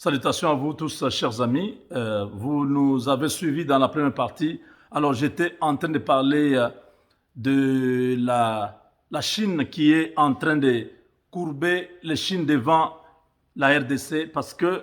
Salutations à vous tous, chers amis. Vous nous avez suivis dans la première partie. Alors, j'étais en train de parler de la Chine qui est en train de courber les Chines devant la RDC parce que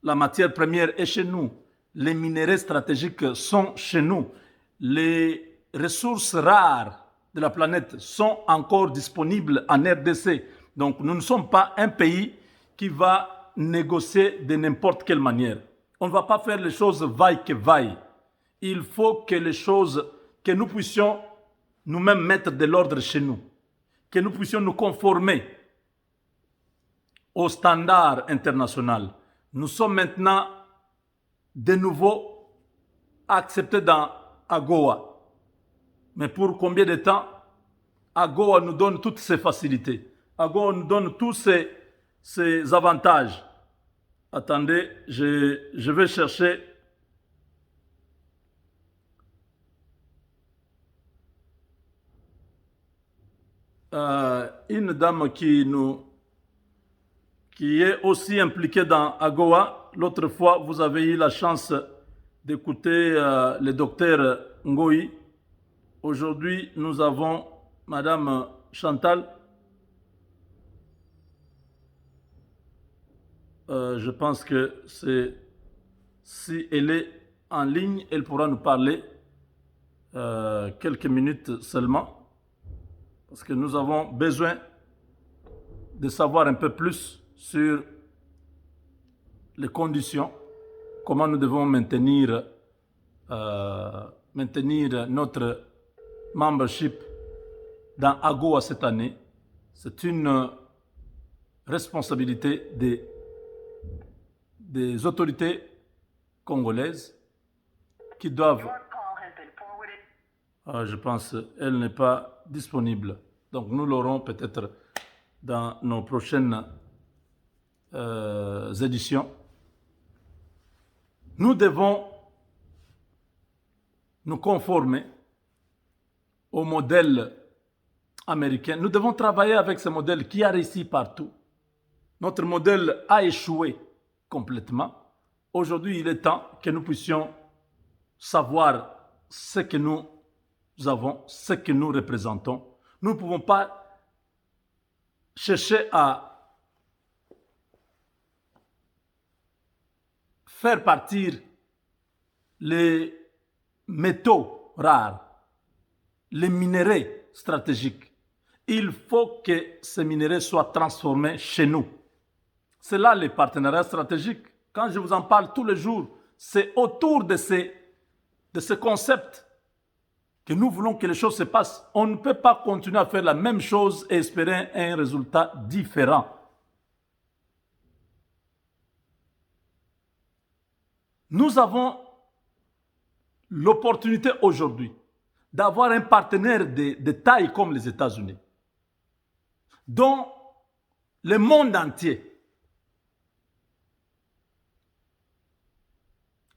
la matière première est chez nous. Les minéraux stratégiques sont chez nous. Les ressources rares de la planète sont encore disponibles en RDC. Donc, nous ne sommes pas un pays qui va négocier de n'importe quelle manière. On ne va pas faire les choses vaille que vaille. Il faut que les choses, que nous puissions nous-mêmes mettre de l'ordre chez nous, que nous puissions nous conformer aux standards internationaux. Nous sommes maintenant de nouveau acceptés dans AGOA. Mais pour combien de temps? AGOA nous donne toutes ces facilités. AGOA nous donne tous ces avantages. Attendez, je vais chercher une dame qui est aussi impliquée dans AGOA. L'autre fois, vous avez eu la chance d'écouter le docteur Ngoï. Aujourd'hui, nous avons Madame Chantal. Je pense que si elle est en ligne, elle pourra nous parler quelques minutes seulement, parce que nous avons besoin de savoir un peu plus sur les conditions, comment nous devons maintenir notre membership dans AGOA cette année. C'est une responsabilité des autorités congolaises qui doivent... je pense qu'elle n'est pas disponible. Donc nous l'aurons peut-être dans nos prochaines éditions. Nous devons nous conformer au modèle américain. Nous devons travailler avec ce modèle qui a réussi partout. Notre modèle a échoué complètement. Aujourd'hui, il est temps que nous puissions savoir ce que nous avons, ce que nous représentons. Nous ne pouvons pas chercher à faire partir les métaux rares, les minéraux stratégiques. Il faut que ces minéraux soient transformés chez nous. C'est là les partenariats stratégiques. Quand je vous en parle tous les jours, c'est autour de ce concept que nous voulons que les choses se passent. On ne peut pas continuer à faire la même chose et espérer un résultat différent. Nous avons l'opportunité aujourd'hui d'avoir un partenaire de taille comme les États-Unis, dont le monde entier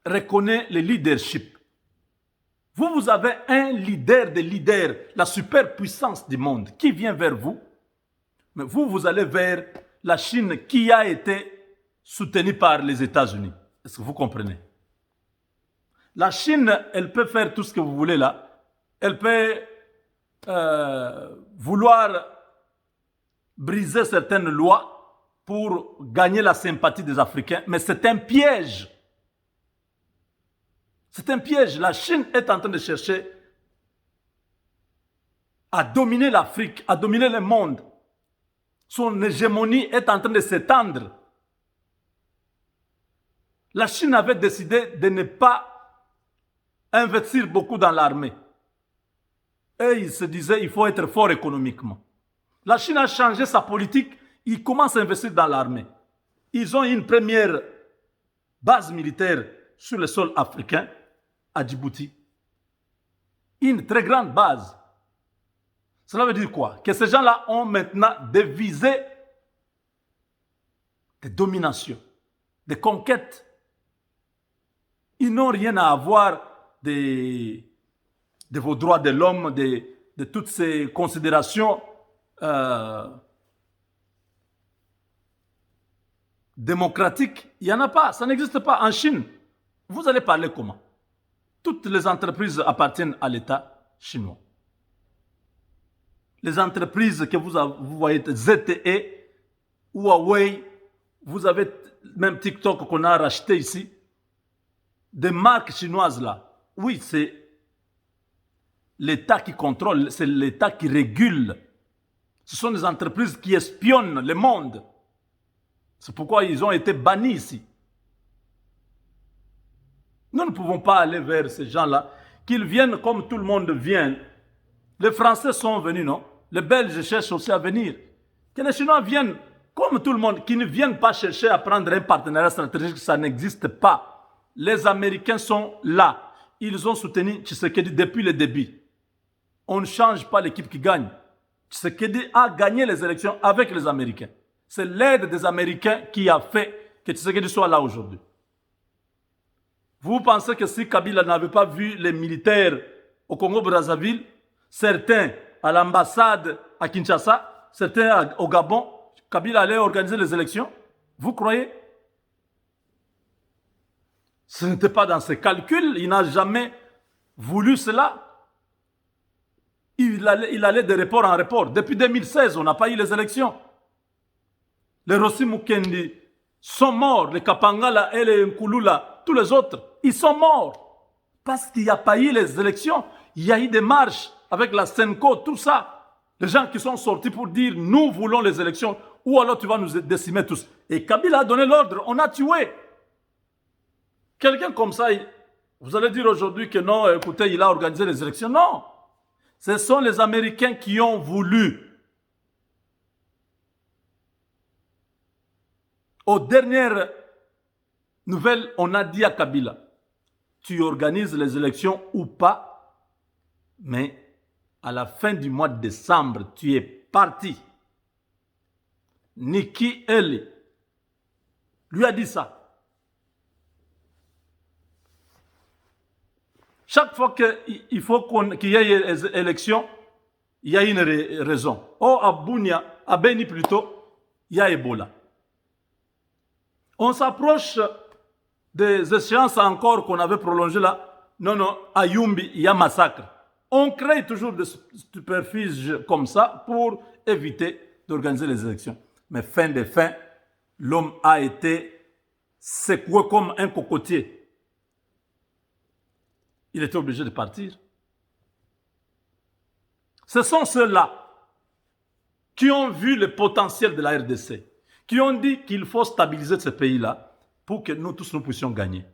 reconnaît le leadership. Vous avez un leader des leaders, la superpuissance du monde qui vient vers vous, mais vous allez vers la Chine qui a été soutenue par les États-Unis. Est-ce que vous comprenez? La Chine, elle peut faire tout ce que vous voulez là. Elle peut vouloir briser certaines lois pour gagner la sympathie des Africains, mais c'est un piège. C'est un piège. La Chine est en train de chercher à dominer l'Afrique, à dominer le monde. Son hégémonie est en train de s'étendre. La Chine avait décidé de ne pas investir beaucoup dans l'armée. Et il se disait qu'il faut être fort économiquement. La Chine a changé sa politique. Ils commencent à investir dans l'armée. Ils ont une première base militaire sur le sol africain, à Djibouti. Une très grande base. Cela veut dire quoi? Que ces gens-là ont maintenant des visées de domination, de conquête. Ils n'ont rien à avoir de vos droits de l'homme, de toutes ces considérations démocratique, il n'y en a pas. Ça n'existe pas. En Chine, vous allez parler comment? Toutes les entreprises appartiennent à l'État chinois. Les entreprises que vous voyez, ZTE, Huawei, vous avez même TikTok qu'on a racheté ici, des marques chinoises là. Oui, c'est l'État qui contrôle, c'est l'État qui régule. Ce sont des entreprises qui espionnent le monde. C'est pourquoi ils ont été bannis ici. Nous ne pouvons pas aller vers ces gens-là, qu'ils viennent comme tout le monde vient. Les Français sont venus, non? Les Belges cherchent aussi à venir. Que les Chinois viennent comme tout le monde, qui ne viennent pas chercher à prendre un partenariat stratégique, ça n'existe pas. Les Américains sont là. Ils ont soutenu Tshisekedi depuis le début. On ne change pas l'équipe qui gagne. Tshisekedi a gagné les élections avec les Américains. C'est l'aide des Américains qui a fait que Tshisekedi soit là aujourd'hui. Vous pensez que si Kabila n'avait pas vu les militaires au Congo-Brazzaville, certains à l'ambassade à Kinshasa, certains au Gabon, Kabila allait organiser les élections? Vous croyez? Ce n'était pas dans ses calculs, il n'a jamais voulu cela. Il allait de report en report. Depuis 2016, on n'a pas eu les élections. Les Rossi Mukendi sont morts, les Kapangala et les Nkulula, tous les autres, ils sont morts. Parce qu'il n'y a pas eu les élections, il y a eu des marches avec la Senko, tout ça. Les gens qui sont sortis pour dire nous voulons les élections, ou alors tu vas nous décimer tous. Et Kabila a donné l'ordre, on a tué. Quelqu'un comme ça, vous allez dire aujourd'hui que non, écoutez, il a organisé les élections. Non, ce sont les Américains qui ont voulu. Aux dernières nouvelles, on a dit à Kabila, tu organises les élections ou pas, mais à la fin du mois de décembre, tu es parti. Nikki Haley lui a dit ça. Chaque fois qu'il faut qu'il y ait des élections, il y a une raison. Oh, à Bunia, à Beni plutôt, il y a Ebola. On s'approche des échéances encore qu'on avait prolongées là. Non, non, à Yumbi, il y a massacre. On crée toujours des superficies comme ça pour éviter d'organiser les élections. Mais fin de fin, l'homme a été secoué comme un cocotier. Il était obligé de partir. Ce sont ceux-là qui ont vu le potentiel de la RDC, qui ont dit qu'il faut stabiliser ce pays-là pour que nous tous nous puissions gagner.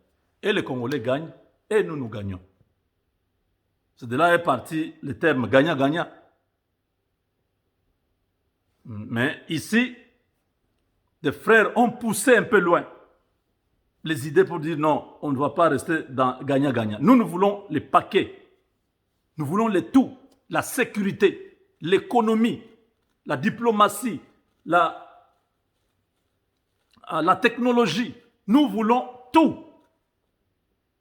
Et les Congolais gagnent et nous gagnons. C'est de là est parti le terme gagnant-gagnant. Mais ici, des frères ont poussé un peu loin les idées pour dire non, on ne doit pas rester dans gagnant-gagnant. Nous voulons les paquets. Nous voulons les tout. La sécurité, l'économie, la diplomatie, la technologie. Nous voulons tout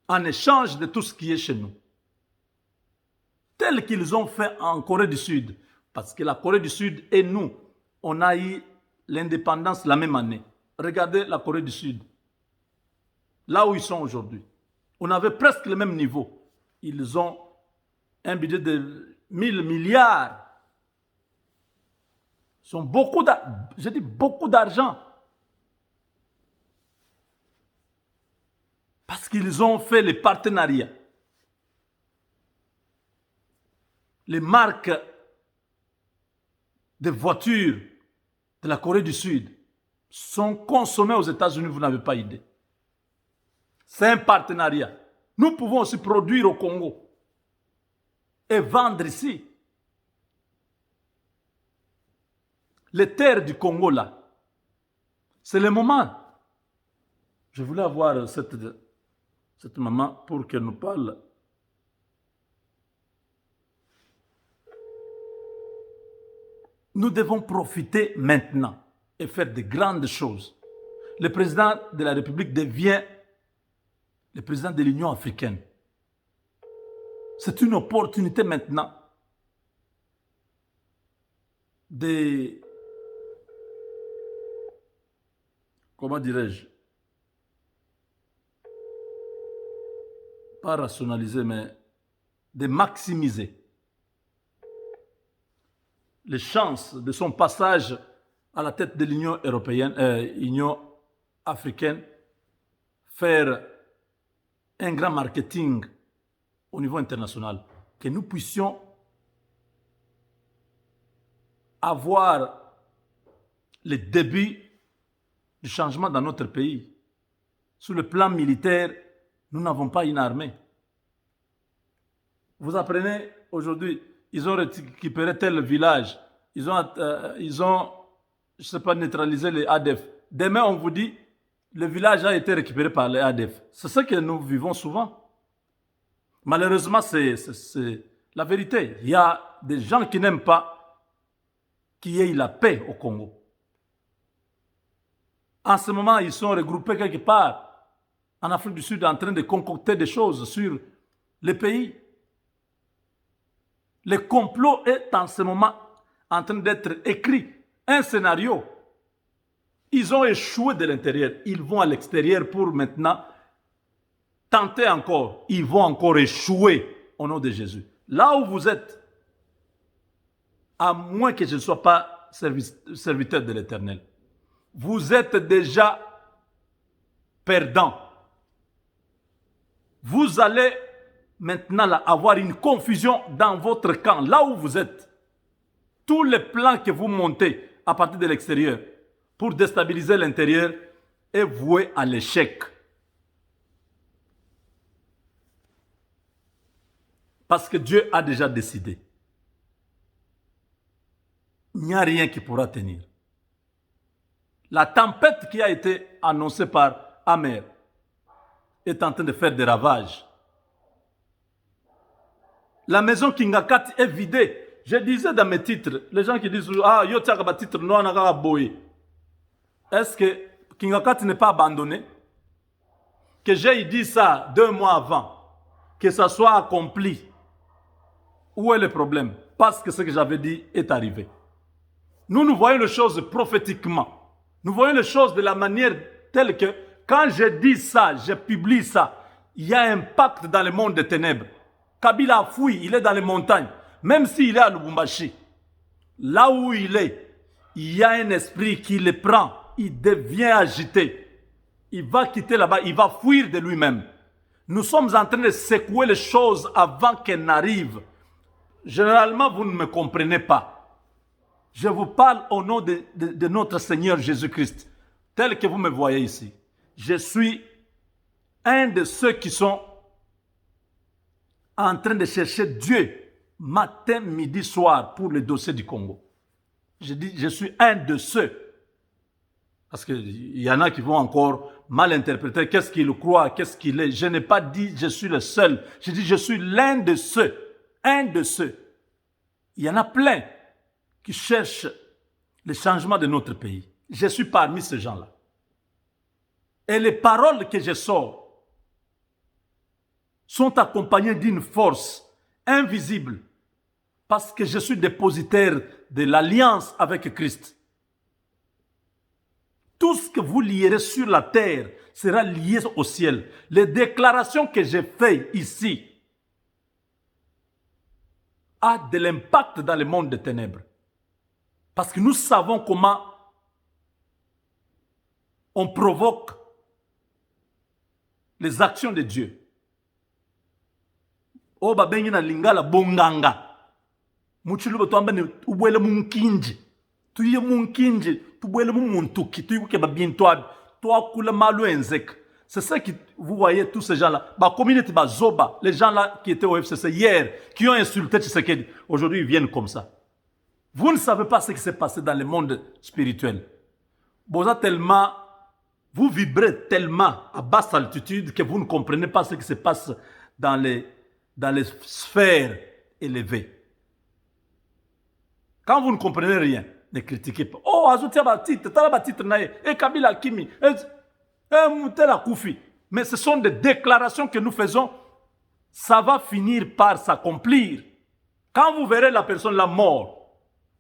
en échange de tout ce qui est chez nous. Tel qu'ils ont fait en Corée du Sud. Parce que la Corée du Sud et nous, on a eu l'indépendance la même année. Regardez la Corée du Sud. Là où ils sont aujourd'hui. On avait presque le même niveau. Ils ont un budget de 1000 milliards. Ils ont beaucoup d'argent. Je dis beaucoup d'argent. Parce qu'ils ont fait les partenariats. Les marques de voitures de la Corée du Sud sont consommées aux États-Unis, vous n'avez pas idée. C'est un partenariat. Nous pouvons aussi produire au Congo et vendre ici. Les terres du Congo, là, c'est le moment. Je voulais avoir cette maman pour qu'elle nous parle. Nous devons profiter maintenant et faire de grandes choses. Le président de la République devient le président de l'Union africaine. C'est une opportunité maintenant de comment dirais-je, pas rationaliser, mais de maximiser les chances de son passage à la tête de l'Union européenne, Union africaine, faire un grand marketing au niveau international, que nous puissions avoir le début du changement dans notre pays. Sur le plan militaire, nous n'avons pas une armée. Vous apprenez aujourd'hui, ils ont récupéré tel village, ils ont je ne sais pas, neutralisé les ADF. Demain, on vous dit, le village a été récupéré par les ADF. C'est ce que nous vivons souvent. Malheureusement, c'est la vérité. Il y a des gens qui n'aiment pas qu'il y ait la paix au Congo. En ce moment, ils sont regroupés quelque part en Afrique du Sud en train de concocter des choses sur le pays. Le complot est en ce moment en train d'être écrit. Un scénario. Ils ont échoué de l'intérieur. Ils vont à l'extérieur pour maintenant tenter encore. Ils vont encore échouer au nom de Jésus. Là où vous êtes, à moins que je ne sois pas serviteur de l'Éternel, vous êtes déjà perdant. Vous allez maintenant là, avoir une confusion dans votre camp, là où vous êtes. Tous les plans que vous montez à partir de l'extérieur pour déstabiliser l'intérieur est voué à l'échec. Parce que Dieu a déjà décidé. Il n'y a rien qui pourra tenir. La tempête qui a été annoncée par Amer est en train de faire des ravages. La maison Kingakati est vidée. Je disais dans mes titres, les gens qui disent ah, yo tiaka titre non naka boy. Est-ce que Kingakati n'est pas abandonné? Que j'ai dit ça 2 mois avant, que ça soit accompli. Où est le problème? Parce que ce que j'avais dit est arrivé. Nous voyons les choses prophétiquement. Nous voyons les choses de la manière telle que quand je dis ça, je publie ça, il y a un pacte dans le monde des ténèbres. Kabila a fui, il est dans les montagnes. Même s'il est à Lubumbashi, là où il est, il y a un esprit qui le prend. Il devient agité. Il va quitter là-bas, il va fuir de lui-même. Nous sommes en train de secouer les choses avant qu'elles n'arrivent. Généralement, vous ne me comprenez pas. Je vous parle au nom de notre Seigneur Jésus-Christ, tel que vous me voyez ici. Je suis un de ceux qui sont en train de chercher Dieu matin, midi, soir pour le dossier du Congo. Je dis, je suis un de ceux. Parce qu'il y en a qui vont encore mal interpréter qu'est-ce qu'il croit, qu'est-ce qu'il est. Je n'ai pas dit je suis le seul. Je dis je suis l'un de ceux. Un de ceux. Il y en a plein qui cherchent le changement de notre pays. Je suis parmi ces gens-là. Et les paroles que je sors sont accompagnées d'une force invisible parce que je suis dépositaire de l'alliance avec Christ. Tout ce que vous lierez sur la terre sera lié au ciel. Les déclarations que j'ai faites ici ont de l'impact dans le monde des ténèbres. Parce que nous savons comment on provoque les actions de Dieu. Oba bengi na lingala bonganga. Muchiluba tuambane ubwele munkinji. Tuye munkinji, tubwele muntuki, tuyuke ba bientoi, toi kula malu enzek. C'est ça que vous voyez tous ces gens-là. Ba communauté ba zoba, les gens là qui étaient au FCC hier, qui ont insulté Tshisekedi, aujourd'hui ils viennent comme ça. Vous ne savez pas ce qui s'est passé dans le monde spirituel. Vous vibrez tellement à basse altitude que vous ne comprenez pas ce qui se passe dans les sphères élevées. Quand vous ne comprenez rien, ne critiquez pas. Oh, Azoutia Batite, Talaba Titre Naye, et Kabila Kimi, et Moutela Koufi. Mais ce sont des déclarations que nous faisons. Ça va finir par s'accomplir. Quand vous verrez la personne la mort,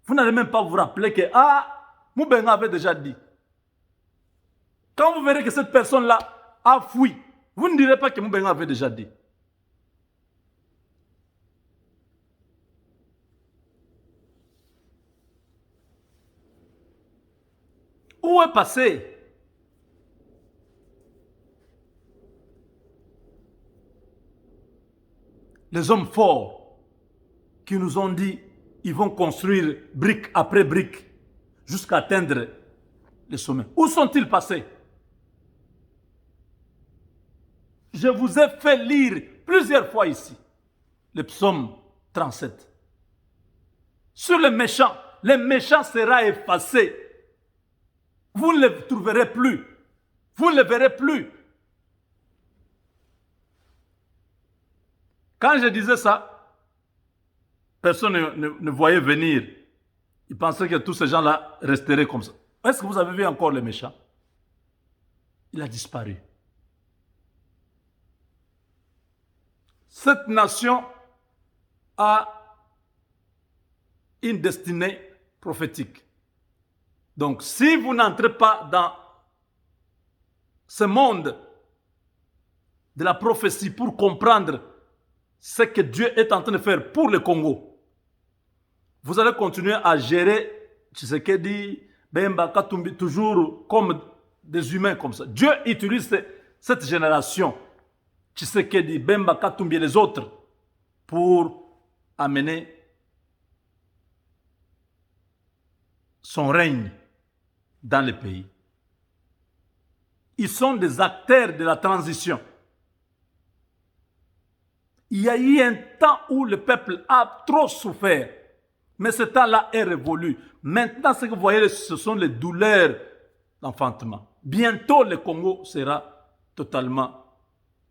vous n'allez même pas vous rappeler que Moubenga avait déjà dit. Quand vous verrez que cette personne-là a fui, vous ne direz pas que Moubenga avait déjà dit. Où est passé les hommes forts qui nous ont dit ils vont construire brique après brique jusqu'à atteindre le sommet? Où sont-ils passés? Je vous ai fait lire plusieurs fois ici le psaume 37. Sur les méchants sera effacé. Vous ne les trouverez plus. Vous ne les verrez plus. Quand je disais ça, personne ne voyait venir. Il pensait que tous ces gens-là resteraient comme ça. Est-ce que vous avez vu encore les méchants? Il a disparu. Cette nation a une destinée prophétique. Donc, si vous n'entrez pas dans ce monde de la prophétie pour comprendre ce que Dieu est en train de faire pour le Congo, vous allez continuer à gérer Tshisekedi, Bemba, Katumbi, toujours comme des humains comme ça. Dieu utilise cette génération, Tshisekedi, Bemba, Katumbi et les autres, pour amener son règne dans le pays. Ils sont des acteurs de la transition. Il y a eu un temps où le peuple a trop souffert, mais ce temps-là est révolu. Maintenant, ce que vous voyez, ce sont les douleurs d'enfantement. Bientôt, le Congo sera totalement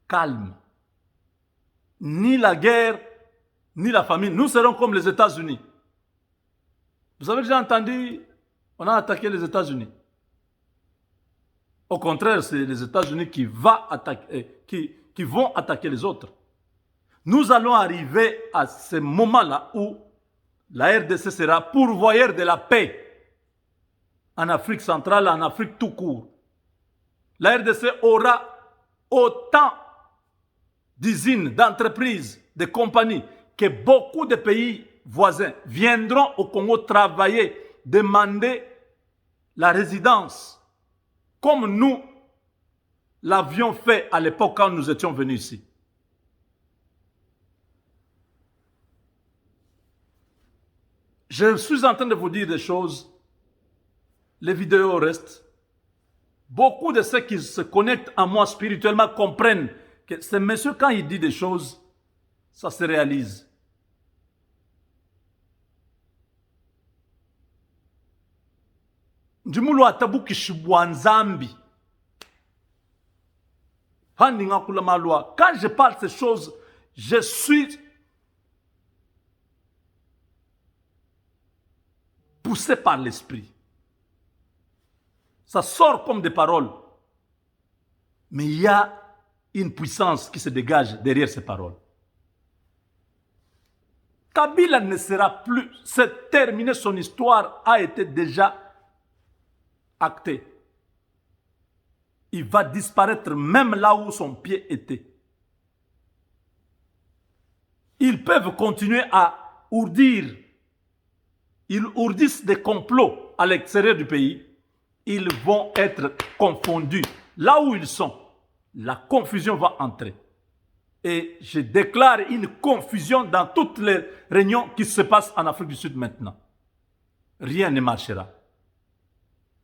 calme. Ni la guerre, ni la famine. Nous serons comme les États-Unis. Vous avez déjà entendu, on a attaqué les États-Unis. Au contraire, c'est les États-Unis qui vont attaquer les autres. Nous allons arriver à ce moment-là où la RDC sera pourvoyeur de la paix en Afrique centrale, en Afrique tout court. La RDC aura autant d'usines, d'entreprises, de compagnies que beaucoup de pays voisins viendront au Congo travailler, demander la résidence, comme nous l'avions fait à l'époque quand nous étions venus ici. Je suis en train de vous dire des choses. Les vidéos restent. Beaucoup de ceux qui se connectent à moi spirituellement comprennent que ce monsieur, quand il dit des choses, ça se réalise. Njimulu atabuki shibwanzambi. Quand je parle de ces choses, je suis poussé par l'esprit. Ça sort comme des paroles. Mais il y a une puissance qui se dégage derrière ces paroles. Kabila ne sera plus, c'est terminé, son histoire a été déjà actée. Il va disparaître même là où son pied était. Ils peuvent continuer à ourdir. Ils ourdissent des complots à l'extérieur du pays. Ils vont être confondus. Là où ils sont, la confusion va entrer. Et je déclare une confusion dans toutes les réunions qui se passent en Afrique du Sud maintenant. Rien ne marchera.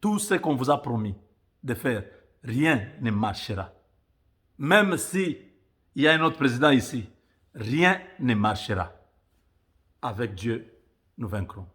Tout ce qu'on vous a promis de faire, rien ne marchera. Même si il y a un autre président ici, rien ne marchera. Avec Dieu, nous vaincrons.